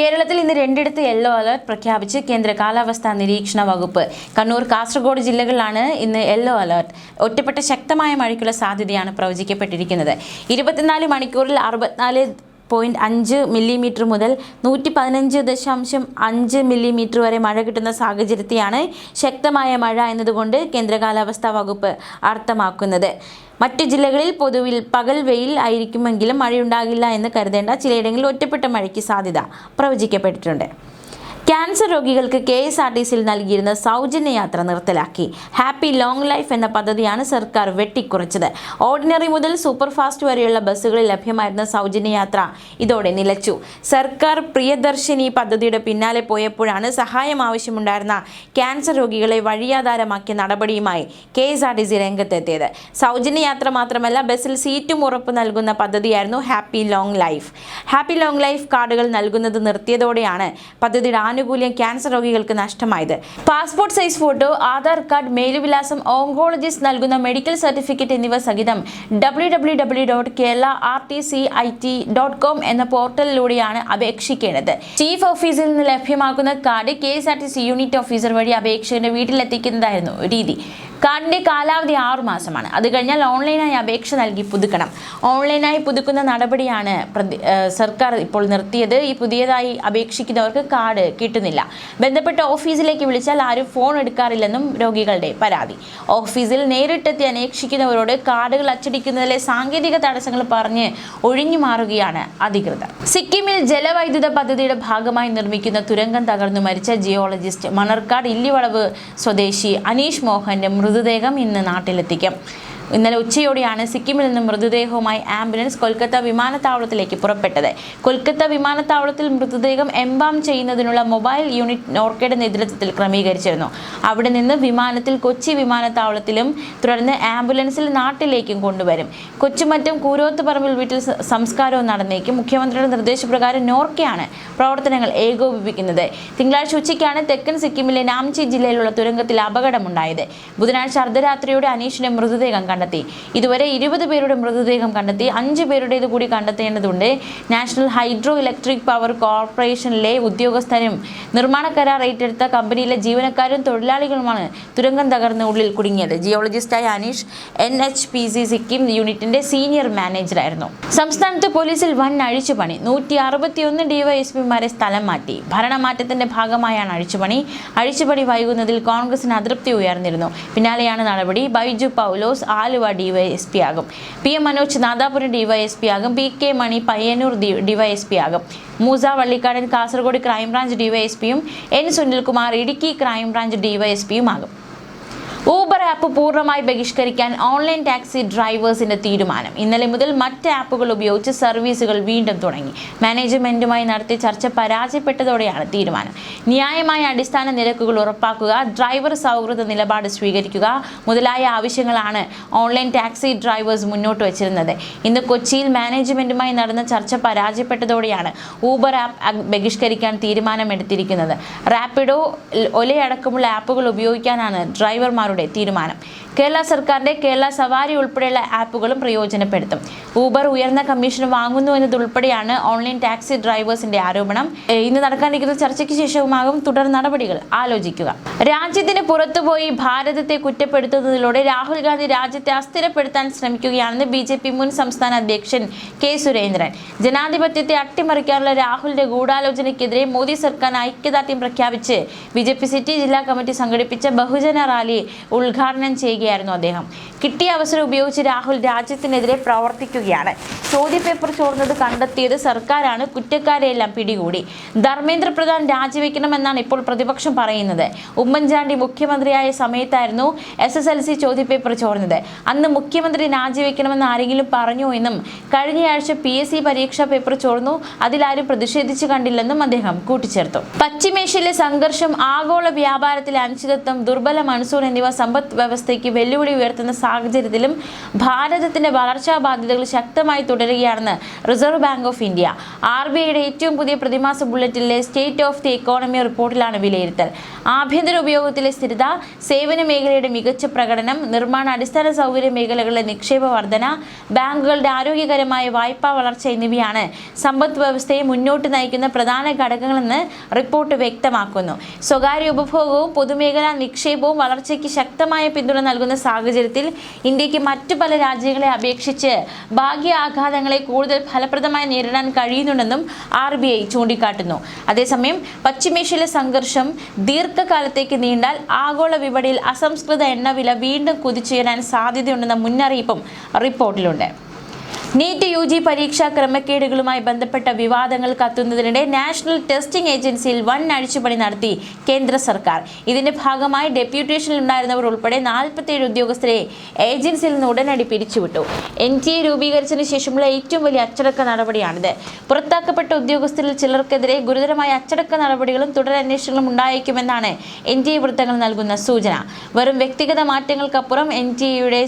കേരളത്തിൽ ഇന്ന് രണ്ടിടത്ത് യെല്ലോ അലർട്ട് പ്രഖ്യാപിച്ച് കേന്ദ്ര കാലാവസ്ഥാ നിരീക്ഷണ വകുപ്പ്. കണ്ണൂർ, കാസർഗോഡ് ജില്ലകളിലാണ് ഇന്ന് യെല്ലോ അലർട്ട്. ഒറ്റപ്പെട്ട ശക്തമായ മഴയ്ക്കുള്ള സാധ്യതയാണ് പ്രവചിക്കപ്പെട്ടിരിക്കുന്നത്. 24 മണിക്കൂറിൽ 64.5 മില്ലിമീറ്റർ മുതൽ 115.5 മില്ലിമീറ്റർ വരെ മഴ കിട്ടുന്ന സാഹചര്യത്തെയാണ് ശക്തമായ മഴ എന്നതുകൊണ്ട് കേന്ദ്ര കാലാവസ്ഥാ വകുപ്പ് അർത്ഥമാക്കുന്നത്. മറ്റ് ജില്ലകളിൽ പൊതുവിൽ പകൽ വെയിൽ ആയിരിക്കുമെങ്കിലും മഴയുണ്ടാകില്ല എന്ന് കരുതേണ്ട. ചിലയിടങ്ങളിൽ ഒറ്റപ്പെട്ട മഴയ്ക്ക് സാധ്യത പ്രവചിക്കപ്പെട്ടിട്ടുണ്ട്. ക്യാൻസർ രോഗികൾക്ക് KSRTCയിൽ നൽകിയിരുന്ന സൗജന്യ യാത്ര നിർത്തലാക്കി. ഹാപ്പി ലോങ് ലൈഫ് എന്ന പദ്ധതിയാണ് സർക്കാർ വെട്ടിക്കുറച്ചത്. ഓർഡിനറി മുതൽ സൂപ്പർ ഫാസ്റ്റ് വരെയുള്ള ബസ്സുകളിൽ ലഭ്യമായിരുന്ന സൗജന്യ യാത്ര ഇതോടെ നിലച്ചു. സർക്കാർ പ്രിയദർശിനി പദ്ധതിയുടെ പിന്നാലെ പോയപ്പോഴാണ് സഹായം ആവശ്യമുണ്ടായിരുന്ന ക്യാൻസർ രോഗികളെ വഴിയാധാരമാക്കിയ നടപടിയുമായി KSRTC രംഗത്തെത്തിയത്. സൗജന്യ യാത്ര മാത്രമല്ല, ബസ്സിൽ സീറ്റും ഉറപ്പ് നൽകുന്ന പദ്ധതിയായിരുന്നു happy long life. Happy long life കാർഡുകൾ നൽകുന്നത് നിർത്തിയതോടെയാണ് പദ്ധതിയുടെ ആനുകൂല്യം ക്യാൻസർ രോഗികൾക്ക് നഷ്ടമായത്. Passport size photo, Aadhaar card, മേലുവിലാസം, ഓങ്കോളജിസ്റ്റ് നൽകുന്ന മെഡിക്കൽ സർട്ടിഫിക്കറ്റ് എന്നിവ സഹിതം www.kerala.rtcit.com എന്ന പോർട്ടലിലൂടെയാണ് അപേക്ഷിക്കേണ്ടത്. ചീഫ് ഓഫീസിൽ നിന്ന് ലഭ്യമാക്കുന്ന കാർഡ് KSRTC യൂണിറ്റ് ഓഫീസർ വഴി അപേക്ഷകന്റെ വീട്ടിലെത്തിക്കുന്നതായിരുന്നു രീതി. കാർഡിന്റെ കാലാവധി 6 മാസമാണ്. അത് കഴിഞ്ഞാൽ ഓൺലൈനായി അപേക്ഷ നൽകി പുതുക്കണം. ഓൺലൈനായി പുതുക്കുന്ന നടപടിയാണ് സർക്കാർ ഇപ്പോൾ നിർത്തിയത്. ഈ പുതിയതായി അപേക്ഷിക്കുന്നവർക്ക് കാർഡ് കിട്ടുന്നില്ല. ബന്ധപ്പെട്ട ഓഫീസിലേക്ക് വിളിച്ചാൽ ആരും ഫോൺ എടുക്കാറില്ലെന്നും രോഗികളുടെ പരാതി. ഓഫീസിൽ നേരിട്ടെത്തി അന്വേഷിക്കുന്നവരോട് കാർഡുകൾ അച്ചടിക്കുന്നതിലെ സാങ്കേതിക തടസ്സങ്ങൾ പറഞ്ഞ് ഒഴിഞ്ഞു മാറുകയാണ് അധികൃതർ. സിക്കിമിൽ ജലവൈദ്യുത പദ്ധതിയുടെ ഭാഗമായി നിർമ്മിക്കുന്ന തുരങ്കം തകർന്നു മരിച്ച ജിയോളജിസ്റ്റ് മണർക്കാട് ഇല്ലിവളവ് സ്വദേശി അനീഷ് മോഹന്റെ മൃതദേഹം ഇന്ന് നാട്ടിലെത്തിക്കും. ഇന്നലെ ഉച്ചയോടെയാണ് സിക്കിമിൽ നിന്ന് മൃതദേഹവുമായി ആംബുലൻസ് കൊൽക്കത്ത വിമാനത്താവളത്തിലേക്ക് പുറപ്പെട്ടത്. കൊൽക്കത്ത വിമാനത്താവളത്തിൽ മൃതദേഹം എംബാം ചെയ്യുന്നതിനുള്ള മൊബൈൽ യൂണിറ്റ് നോർക്കയുടെ നേതൃത്വത്തിൽ ക്രമീകരിച്ചിരുന്നു. അവിടെ നിന്ന് വിമാനത്തിൽ കൊച്ചി വിമാനത്താവളത്തിലും തുടർന്ന് ആംബുലൻസിൽ നാട്ടിലേക്കും കൊണ്ടുവരും. കൊച്ചുമറ്റം കൂരോത്തുപറമ്പിൽ വീട്ടിൽ സംസ്കാരവും നടന്നേക്കും. മുഖ്യമന്ത്രിയുടെ നിർദ്ദേശപ്രകാരം നോർക്കയാണ് പ്രവർത്തനങ്ങൾ ഏകോപിപ്പിക്കുന്നത്. തിങ്കളാഴ്ച ഉച്ചയ്ക്കാണ് തെക്കൻ സിക്കിമിലെ നാംചി ജില്ലയിലുള്ള തുരങ്കത്തിൽ അപകടമുണ്ടായത്. ബുധനാഴ്ച അർദ്ധരാത്രിയോടെ അനീഷിന്റെ മൃതദേഹം കണ്ടെത്തി. ഇതുവരെ 20 പേരുടെ മൃതദേഹം കണ്ടെത്തി. 5 പേരുടേത് കൂടി കണ്ടെത്തേണ്ടതുണ്ട്. നാഷണൽ ഹൈഡ്രോ ഇലക്ട്രിക് പവർ കോർപ്പറേഷനിലെ ഉദ്യോഗസ്ഥരും നിർമ്മാണ കരാർ ഏറ്റെടുത്ത കമ്പനിയിലെ ജീവനക്കാരും തൊഴിലാളികളുമാണ് തുരങ്കം തകർന്ന് ഉള്ളിൽ കുടുങ്ങിയത്. ജിയോളജിസ്റ്റായ അനീഷ് NHPC സിക്കിം യൂണിറ്റിന്റെ സീനിയർ മാനേജറായിരുന്നു. സംസ്ഥാനത്ത് പോലീസിൽ വൻ അഴിച്ചുപണി. 161 ഡിവൈഎസ്പിമാരെ സ്ഥലം മാറ്റി. ഭരണമാറ്റത്തിന്റെ ഭാഗമായാണ് അഴിച്ചുപണി വൈകുന്നതിൽ കോൺഗ്രസിന് അതൃപ്തി ഉയർന്നിരുന്നു. പിന്നാലെയാണ് നടപടി. ബൈജു പൗലോസ് ആലുവ DYSP ആകും. PM മനോജ് നാദാപുരം DYSP ആകും. PK മണി പയ്യന്നൂർ DYSP ആകും. മൂസ വള്ളിക്കാടൻ കാസർഗോഡ് ക്രൈംബ്രാഞ്ച് DYSPയും N സുനിൽകുമാർ ഇടുക്കി ക്രൈംബ്രാഞ്ച് DYSPയും ആകും. ഊബർ ആപ്പ് പൂർണ്ണമായി ബഹിഷ്കരിക്കാൻ ഓൺലൈൻ ടാക്സി ഡ്രൈവേഴ്സിന്റെ തീരുമാനം. ഇന്നലെ മുതൽ മറ്റ് ആപ്പുകൾ ഉപയോഗിച്ച് സർവീസുകൾ വീണ്ടും തുടങ്ങി. മാനേജ്മെന്റുമായി നടത്തിയ ചർച്ച പരാജയപ്പെട്ടതോടെയാണ് തീരുമാനം. ന്യായമായ അടിസ്ഥാന നിരക്കുകൾ ഉറപ്പാക്കുക, ഡ്രൈവർ സൗഹൃദ നിലപാട് സ്വീകരിക്കുക മുതലായ ആവശ്യങ്ങളാണ് ഓൺലൈൻ ടാക്സി ഡ്രൈവേഴ്സ് മുന്നോട്ട് വച്ചിരുന്നത്. ഇന്ന് കൊച്ചിയിൽ മാനേജ്മെന്റുമായി നടന്ന ചർച്ച പരാജയപ്പെട്ടതോടെയാണ് ഊബർ ആപ്പ് ബഹിഷ്കരിക്കാൻ തീരുമാനമെടുത്തിരിക്കുന്നത്. റാപ്പിഡോ, ഒലെ അടക്കമുള്ള ആപ്പുകൾ ഉപയോഗിക്കാനാണ് ഡ്രൈവർമാർ തീരുമാനം. കേരള സർക്കാരിന്റെ കേരള സവാരി ഉൾപ്പെടെയുള്ള ആപ്പുകളും പ്രയോജനപ്പെടുത്തും. ഊബർ ഉയർന്ന കമ്മീഷൻ വാങ്ങുന്നു എന്നതുൾപ്പെടെയാണ് ഓൺലൈൻ ടാക്സി ഡ്രൈവേഴ്സിന്റെ ആരോപണം. ഇന്ന് നടക്കാനിരിക്കുന്ന ചർച്ചയ്ക്ക് ശേഷവുമാകും തുടർ നടപടികൾ ആലോചിക്കുക. രാജ്യത്തിന് പുറത്തുപോയി ഭാരതത്തെ കുറ്റപ്പെടുത്തുന്നതിലൂടെ രാഹുൽ ഗാന്ധി രാജ്യത്തെ അസ്ഥിരപ്പെടുത്താൻ ശ്രമിക്കുകയാണെന്ന് BJP മുൻ സംസ്ഥാന അധ്യക്ഷൻ K സുരേന്ദ്രൻ. ജനാധിപത്യത്തെ അട്ടിമറിക്കാനുള്ള രാഹുലിന്റെ ഗൂഢാലോചനയ്ക്കെതിരെ മോദി സർക്കാർ ഐക്യദാർഢ്യം പ്രഖ്യാപിച്ച് BJP സിറ്റി ജില്ലാ കമ്മിറ്റി സംഘടിപ്പിച്ച ബഹുജന റാലി ഉദ്ഘാടനം ചെയ്യുകയായിരുന്നു അദ്ദേഹം. കിട്ടിയ അവസരം ഉപയോഗിച്ച് രാഹുൽ രാജ്യത്തിനെതിരെ പ്രവർത്തിക്കുകയാണ്. ചോദ്യപേപ്പർ ചോർന്നത് കണ്ടെത്തിയത് സർക്കാരാണ്, കുറ്റക്കാരെയെല്ലാം പിടികൂടി. ധർമ്മേന്ദ്ര പ്രധാൻ രാജിവെക്കണമെന്നാണ് ഇപ്പോൾ പ്രതിപക്ഷം പറയുന്നത്. ഉമ്മൻചാണ്ടി മുഖ്യമന്ത്രിയായ സമയത്തായിരുന്നു SSLC ചോദ്യപേപ്പർ ചോർന്നത്. അന്ന് മുഖ്യമന്ത്രി രാജിവെക്കണമെന്ന് ആരെങ്കിലും പറഞ്ഞോ എന്നും കഴിഞ്ഞയാഴ്ച PSC പരീക്ഷാ പേപ്പർ ചോർന്നു, അതിലാരും പ്രതിഷേധിച്ചു കണ്ടില്ലെന്നും അദ്ദേഹം കൂട്ടിച്ചേർത്തു. പശ്ചിമേഷ്യയിലെ സംഘർഷം, ആഗോള വ്യാപാരത്തിലെ അനിശ്ചിതത്വം, ദുർബല മൺസൂൺ എന്നിവ സമ്പദ് വ്യവസ്ഥയ്ക്ക് വെല്ലുവിളി ഉയർത്തുന്ന സാഹചര്യത്തിലും ഭാരതത്തിന്റെ വളർച്ചാ ബാധ്യതകൾ ശക്തമായി തുടരുകയാണെന്ന് റിസർവ് ബാങ്ക് ഓഫ് ഇന്ത്യ. RBIയുടെ ഏറ്റവും പുതിയ പ്രതിമാസ ബുള്ളറ്റിലെ സ്റ്റേറ്റ് ഓഫ് ദി എക്കോണമി റിപ്പോർട്ടിലാണ് വിലയിരുത്തൽ. ആഭ്യന്തര ഉപയോഗത്തിലെ സ്ഥിരത, സേവന മേഖലയുടെ മികച്ച പ്രകടനം, നിർമ്മാണ അടിസ്ഥാന സൗകര്യ മേഖലകളിലെ നിക്ഷേപ വർധന, ബാങ്കുകളുടെ ആരോഗ്യകരമായ വായ്പാ വളർച്ച എന്നിവയാണ് സമ്പദ് വ്യവസ്ഥയെ മുന്നോട്ട് നയിക്കുന്ന പ്രധാന ഘടകങ്ങളെന്ന് റിപ്പോർട്ട് വ്യക്തമാക്കുന്നു. സ്വകാര്യ ഉപഭോഗവും പൊതുമേഖലാ നിക്ഷേപവും വളർച്ചയ്ക്ക് ശക്തമായ പിന്തുണ നൽകുന്ന സാഹചര്യത്തിൽ ഇന്ത്യക്ക് മറ്റു പല രാജ്യങ്ങളെ അപേക്ഷിച്ച് ബാഹ്യ ആഘാതങ്ങളെ കൂടുതൽ ഫലപ്രദമായി നേരിടാൻ കഴിയുന്നുണ്ടെന്നും RBI ചൂണ്ടിക്കാട്ടുന്നു. അതേസമയം പശ്ചിമേഷ്യയിലെ സംഘർഷം ദീർഘകാലത്തേക്ക് നീണ്ടാൽ ആഗോള വിപണിയിൽ അസംസ്കൃത എണ്ണവില വീണ്ടും കുതിച്ചുയരാൻ സാധ്യതയുണ്ടെന്ന മുന്നറിയിപ്പും റിപ്പോർട്ടിലുണ്ട്. നീറ്റ് UG പരീക്ഷാ ക്രമക്കേടുകളുമായി ബന്ധപ്പെട്ട വിവാദങ്ങൾ കത്തുന്നതിനിടെ നാഷണൽ ടെസ്റ്റിംഗ് ഏജൻസിയിൽ വൻ അഴിച്ചുപണി നടത്തി കേന്ദ്ര സർക്കാർ. ഇതിന്റെ ഭാഗമായി ഡെപ്യൂട്ടേഷനിൽ ഉണ്ടായിരുന്നവർ ഉൾപ്പെടെ 47 ഉദ്യോഗസ്ഥരെ ഏജൻസിയിൽ നിന്ന് ഉടനടി പിരിച്ചുവിട്ടു. NTA രൂപീകരിച്ചതിന് ശേഷമുള്ള ഏറ്റവും വലിയ അച്ചടക്ക നടപടിയാണിത്. പുറത്താക്കപ്പെട്ട ഉദ്യോഗസ്ഥരിൽ ചിലർക്കെതിരെ ഗുരുതരമായ അച്ചടക്ക നടപടികളും തുടരന്വേഷണങ്ങളും ഉണ്ടായേക്കുമെന്നാണ് NTA വൃത്തങ്ങൾ നൽകുന്ന സൂചന. വെറും വ്യക്തിഗത മാറ്റങ്ങൾക്കപ്പുറം NTAയുടെ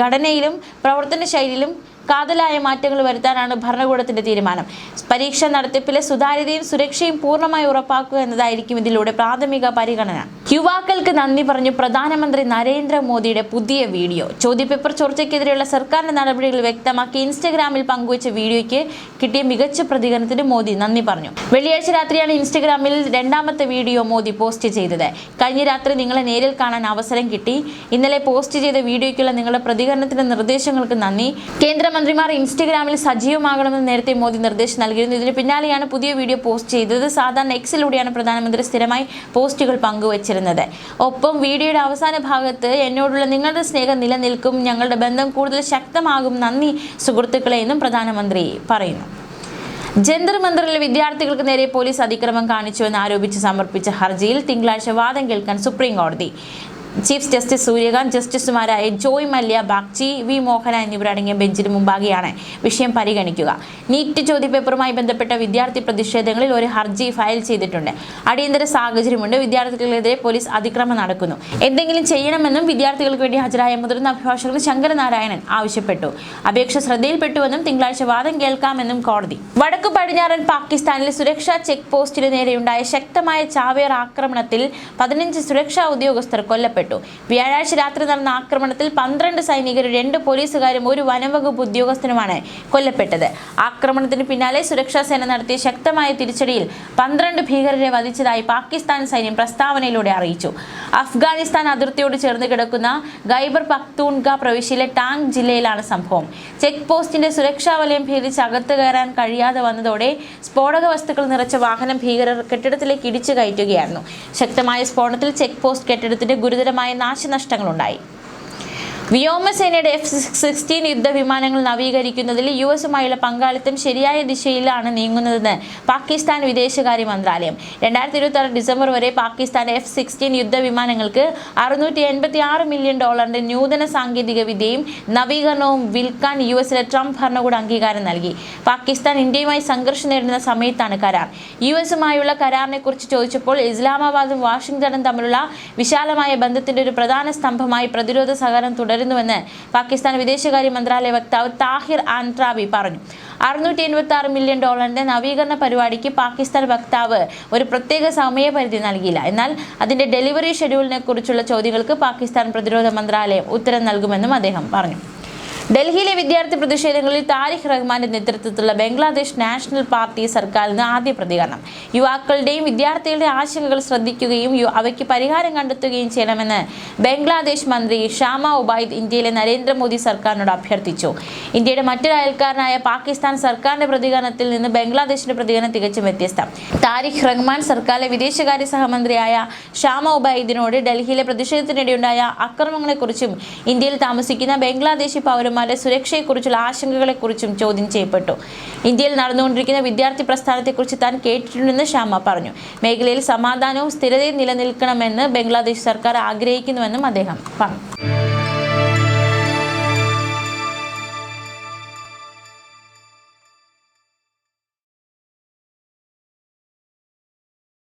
ഘടനയിലും പ്രവർത്തന ശൈലിയിലും കാതലായ മാറ്റങ്ങൾ വരുത്താനാണ് ഭരണകൂടത്തിന്റെ തീരുമാനം. പരീക്ഷാ നടത്തിപ്പിലെ സുതാര്യതയും സുരക്ഷയും പൂർണ്ണമായി ഉറപ്പാക്കുക എന്നതായിരിക്കും ഇതിലൂടെ പ്രാഥമിക പരിഗണന. യുവാക്കൾക്ക് നന്ദി പറഞ്ഞു പ്രധാനമന്ത്രി നരേന്ദ്രമോദിയുടെ പുതിയ വീഡിയോ. ചോദ്യപേപ്പർ ചോർച്ചയ്ക്കെതിരെയുള്ള സർക്കാരിന്റെ നടപടികൾ വ്യക്തമാക്കി ഇൻസ്റ്റഗ്രാമിൽ പങ്കുവച്ച വീഡിയോയ്ക്ക് കിട്ടിയ മികച്ച പ്രതികരണത്തിന് മോദി നന്ദി പറഞ്ഞു. വെള്ളിയാഴ്ച രാത്രിയാണ് ഇൻസ്റ്റഗ്രാമിൽ രണ്ടാമത്തെ വീഡിയോ മോദി പോസ്റ്റ് ചെയ്തത്. കഴിഞ്ഞ രാത്രി നിങ്ങളെ നേരിൽ കാണാൻ അവസരം കിട്ടി. ഇന്നലെ പോസ്റ്റ് ചെയ്ത വീഡിയോയ്ക്കുള്ള നിങ്ങളുടെ പ്രതികരണത്തിന്റെ നിർദ്ദേശങ്ങൾക്ക് നന്ദി. കേന്ദ്രമന്ത്രിമാർ ഇൻസ്റ്റഗ്രാമിൽ സജീവമാകണമെന്ന് നേരത്തെ മോദി നിർദ്ദേശം നൽകിയിരുന്നു. ഇതിന് പിന്നാലെയാണ് പുതിയ വീഡിയോ പോസ്റ്റ് ചെയ്തത്. സാധാരണ എക്സിലൂടെയാണ് പ്രധാനമന്ത്രി സ്ഥിരമായി പോസ്റ്റുകൾ പങ്കുവച്ചിരുന്നത്. ഒപ്പം വീഡിയോയുടെ അവസാന ഭാഗത്ത് എന്നോടുള്ള നിങ്ങളുടെ സ്നേഹം നിലനിൽക്കും, ഞങ്ങളുടെ ബന്ധം കൂടുതൽ ശക്തമാകും, നന്ദി സുഹൃത്തുക്കളെ എന്നും പ്രധാനമന്ത്രി പറയുന്നു. ജന്തർ മന്ദറിലെ വിദ്യാർത്ഥികൾക്ക് നേരെ പോലീസ് അതിക്രമം കാണിച്ചുവെന്ന് ആരോപിച്ച് സമർപ്പിച്ച ഹർജിയിൽ തിങ്കളാഴ്ച വാദം കേൾക്കാൻ സുപ്രീം കോടതി. ചീഫ് ജസ്റ്റിസ് സൂര്യകാന്ത്, ജസ്റ്റിസുമാരായ ജോയ് മല്യ, ബാഗ്ചി, വി മോഹന എന്നിവരടങ്ങിയ ബെഞ്ചിന് മുമ്പാകെയാണ് വിഷയം പരിഗണിക്കുക. നീറ്റ് ചോദ്യപേപ്പറുമായി ബന്ധപ്പെട്ട വിദ്യാർത്ഥി പ്രതിഷേധങ്ങളിൽ ഒരു ഹർജി ഫയൽ ചെയ്തിട്ടുണ്ട്. അടിയന്തര സാഹചര്യമുണ്ട്, വിദ്യാർത്ഥികൾക്കെതിരെ പോലീസ് അതിക്രമം നടക്കുന്നു, എന്തെങ്കിലും ചെയ്യണമെന്നും വിദ്യാർത്ഥികൾക്ക് വേണ്ടി ഹാജരായ മുതിർന്ന അഭിഭാഷകൻ ശങ്കരനാരായണൻ ആവശ്യപ്പെട്ടു. അപേക്ഷ ശ്രദ്ധയിൽപ്പെട്ടുവെന്നും തിങ്കളാഴ്ച വാദം കേൾക്കാമെന്നും കോടതി. വടക്കു പടിഞ്ഞാറൻ പാകിസ്ഥാനിലെ സുരക്ഷാ ചെക്ക് പോസ്റ്റിന് നേരെയുണ്ടായ ശക്തമായ ചാവേർ ആക്രമണത്തിൽ 15 സുരക്ഷാ ഉദ്യോഗസ്ഥർ കൊല്ലപ്പെട്ടു. വ്യാഴാഴ്ച രാത്രി നടന്ന ആക്രമണത്തിൽ 12 സൈനികരും 2 പോലീസുകാരും 1 വനംവകുപ്പ് ഉദ്യോഗസ്ഥനുമാണ് കൊല്ലപ്പെട്ടത്. ആക്രമണത്തിന് പിന്നാലെ സുരക്ഷാ സേന നടത്തിയ ശക്തമായ തിരിച്ചടിയിൽ 12 ഭീകരരെ വധിച്ചതായി പാകിസ്ഥാൻ സൈന്യം പ്രസ്താവനയിലൂടെ അറിയിച്ചു. അഫ്ഗാനിസ്ഥാൻ അതിർത്തിയോട് ചേർന്ന് കിടക്കുന്ന ഖൈബർ പഖ്തൂൺഖ പ്രവിശ്യയിലെ ടാങ് ജില്ലയിലാണ് സംഭവം. ചെക്ക് പോസ്റ്റിന്റെ സുരക്ഷാ വലയം ഭേദിച്ച് അകത്ത് കയറാൻ കഴിയാതെ വന്നതോടെ സ്ഫോടക വസ്തുക്കൾ നിറച്ച വാഹനം ഭീകരർ കെട്ടിടത്തിലേക്ക് ഇടിച്ചു കയറ്റുകയായിരുന്നു. ശക്തമായ സ്ഫോടനത്തിൽ ചെക്ക് പോസ്റ്റ് കെട്ടിടത്തിന്റെ ഗുരുതരമായ നാശനഷ്ടങ്ങളുണ്ടായി. വ്യോമസേനയുടെ F-16 യുദ്ധവിമാനങ്ങൾ നവീകരിക്കുന്നതിൽ US-ഉമായുള്ള പങ്കാളിത്തം ശരിയായ ദിശയിലാണ് നീങ്ങുന്നതെന്ന് പാകിസ്ഥാൻ വിദേശകാര്യ മന്ത്രാലയം. 2026 ഡിസംബർ വരെ പാകിസ്ഥാന്റെ F-16 യുദ്ധവിമാനങ്ങൾക്ക് $686 മില്യൺ നൂതന സാങ്കേതിക വിദ്യയും നവീകരണവും വിൽക്കാൻ US-ലെ ട്രംപ് ഭരണകൂടം അംഗീകാരം നൽകി. പാകിസ്ഥാൻ ഇന്ത്യയുമായി സംഘർഷം നേരിടുന്ന സമയത്താണ് കരാർ. US-ഉമായുള്ള കരാറിനെ കുറിച്ച് ചോദിച്ചപ്പോൾ ഇസ്ലാമാബാദും വാഷിംഗ്ടണും തമ്മിലുള്ള വിശാലമായ ബന്ധത്തിന്റെ ഒരു പ്രധാന സ്തംഭമായി പ്രതിരോധ സഹകരണം തുടരുന്നുവെന്ന് പാകിസ്ഥാൻ വിദേശകാര്യ മന്ത്രാലയ വക്താവ് താഹിർ ആൻട്രാബി പറഞ്ഞു. $686 മില്യൺ നവീകരണ പരിപാടിക്ക് പാകിസ്ഥാൻ വക്താവ് ഒരു പ്രത്യേക സമയപരിധി നൽകിയില്ല. എന്നാൽ അതിന്റെ ഡെലിവറി ഷെഡ്യൂളിനെ കുറിച്ചുള്ള ചോദ്യങ്ങൾക്ക് പാകിസ്ഥാൻ പ്രതിരോധ മന്ത്രാലയം ഉത്തരം നൽകുമെന്നും അദ്ദേഹം പറഞ്ഞു. ഡൽഹിയിലെ വിദ്യാർത്ഥി പ്രതിഷേധങ്ങളിൽ താരിഖ് റഹ്മാന്റെ നേതൃത്വത്തിലുള്ള ബംഗ്ലാദേശ് നാഷണൽ പാർട്ടി സർക്കാരിന് ആദ്യ പ്രതികരണം. യുവാക്കളുടെയും വിദ്യാർത്ഥികളുടെയും ആശങ്കകൾ ശ്രദ്ധിക്കുകയും അവയ്ക്ക് പരിഹാരം കണ്ടെത്തുകയും ചെയ്യണമെന്ന് ബംഗ്ലാദേശ് മന്ത്രി ഷാമ ഉബൈദ് ഇന്ത്യയിലെ നരേന്ദ്രമോദി സർക്കാരിനോട് അഭ്യർത്ഥിച്ചു. ഇന്ത്യയുടെ മറ്റൊരു അയൽക്കാരനായ പാകിസ്ഥാൻ സർക്കാരിന്റെ പ്രതികരണത്തിൽ നിന്ന് ബംഗ്ലാദേശിന്റെ പ്രതികരണം തികച്ചും വ്യത്യസ്തം. താരിഖ് റഹ്മാൻ സർക്കാരിലെ വിദേശകാര്യ സഹമന്ത്രിയായ ഷാമ ഉബൈദിനോട് ഡൽഹിയിലെ പ്രതിഷേധത്തിനിടെയുണ്ടായ അക്രമങ്ങളെക്കുറിച്ചും ഇന്ത്യയിൽ താമസിക്കുന്ന ബംഗ്ലാദേശി പൗരന്മാരുടെ സുരക്ഷയെക്കുറിച്ചുള്ള ആശങ്കകളെക്കുറിച്ചും ചോദ്യം ചെയ്യപ്പെട്ടു. ഇന്ത്യയിൽ നടന്നുകൊണ്ടിരിക്കുന്ന വിദ്യാർത്ഥി പ്രസ്ഥാനത്തെക്കുറിച്ച് താൻ കേട്ടിട്ടുണ്ടെന്ന് ഷാമ പറഞ്ഞു. മേഖലയിൽ സമാധാനവും സ്ഥിരതയും നിലനിൽക്കണമെന്ന് ബംഗ്ലാദേശ് സർക്കാർ ആഗ്രഹിക്കുന്നുവെന്നും അദ്ദേഹം പറഞ്ഞു.